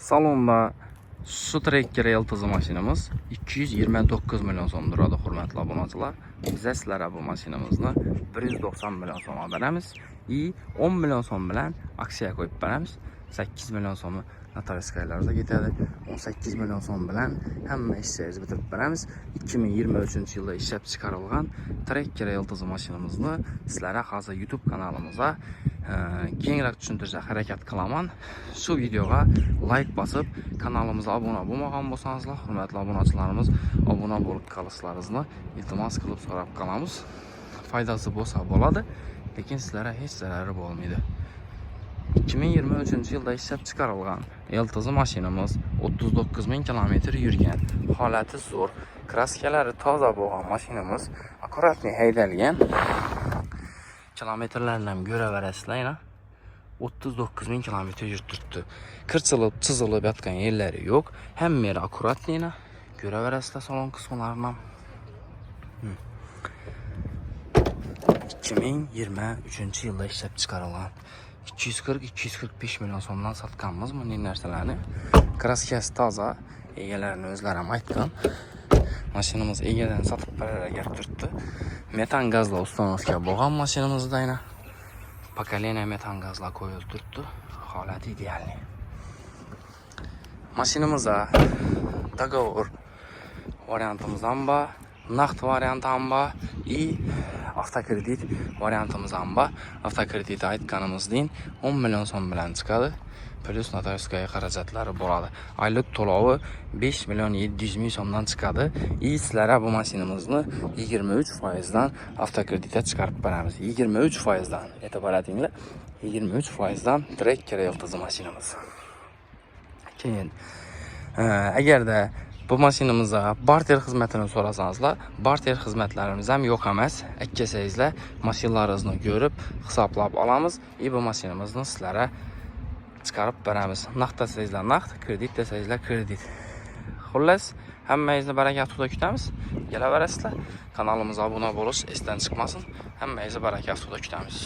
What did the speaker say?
Salonda şu Tracker Eltiz maşinimiz 229 milyon so'm turadi, hurmatli obunachilar. Biz sizlarga bu maşinimizni 190 milyon so'mga beramiz. 10 milyon so'm bilan aksiya qo'yib beramiz. 8 milyon so'mi notariskaylarda ketadi. 18 milyon so'm bilan hamma ishlaringizni bitirib beramiz. 2023-yilda ishlab chiqarilgan Tracker Eltiz mashinamizni sizlarga hozir YouTube kanalimizda kengroq tushuntirishga harakat qilaman. Shu videoga like bosib, kanalimizga obuna bo'lmagan bo'lsangizlar, hurmatli obunachilarimiz, obuna bo'lib qolishlaringizni iltimos qilib so'rab qolamiz. Foydasi bo'lsa bo'ladi, lekin sizlarga hech zarari bo'lmaydi. 2023-yilda ishlab chiqarilgan Eltiz mashinamiz 39 ming kilometr yurgan, holati zo'r, kraskalari toza bo'lgan mashinamiz, akkuratli haydalgan. Kilometrlarni ham ko'raverasizlar. 39 ming kilometr yurtiribdi. Qirchilib, chizilib yotgan yerlari yo'q. Hamma yeri akkuratligina ko'raverasizlar salon qismlarini. 2023-yilda ishlab chiqarilgan 240-245 milyon so'mdan sotganmiz bunday narsalarni. Kraskasi toza, egalarini o'zlari ham aytgan. Mashinamiz egadan sotib beraga turibdi. Metan gazla uстановка bo'lgan mashinamizda yana pokoleniya metan gazlar qo'yilib turibdi. Holati idealni. Mashinamizda dogovor variantimiz ham bor, naqd variant ham bor, avtokredit variantimiz ham bor. Avtokredit aytganimizdek 10 milyon so'm bilan chiqadi. Plus notariskaya xarajatlari bo'ladi. Oylik to'lovi 5 milyon 700 ming so'mdan chiqadi. Sizlarga bu mashinamizni 23% dan avtokreditga chiqarib beramiz. 23% dan. E'tibor etinglar. 23% dan Tracker Eltiz mashinamiz. Keyin agarda bu mashinamizga barter xizmatini so'rasangizlar, barter xizmatlarimiz ham yo'q emas. Ikkasingizlar mashinalaringizni ko'rib, hisoblab olamiz. Bu mashinamizni sizlarga chiqarib beramiz. Naqd desangizlar naqd, kredit desangizlar kredit. Xullas, hammangizni barakatli kutamiz. Kelaverasizlar. Kanalimizga obuna bo'lish esdan chiqmasin. Hammangizni barakatli kutamiz.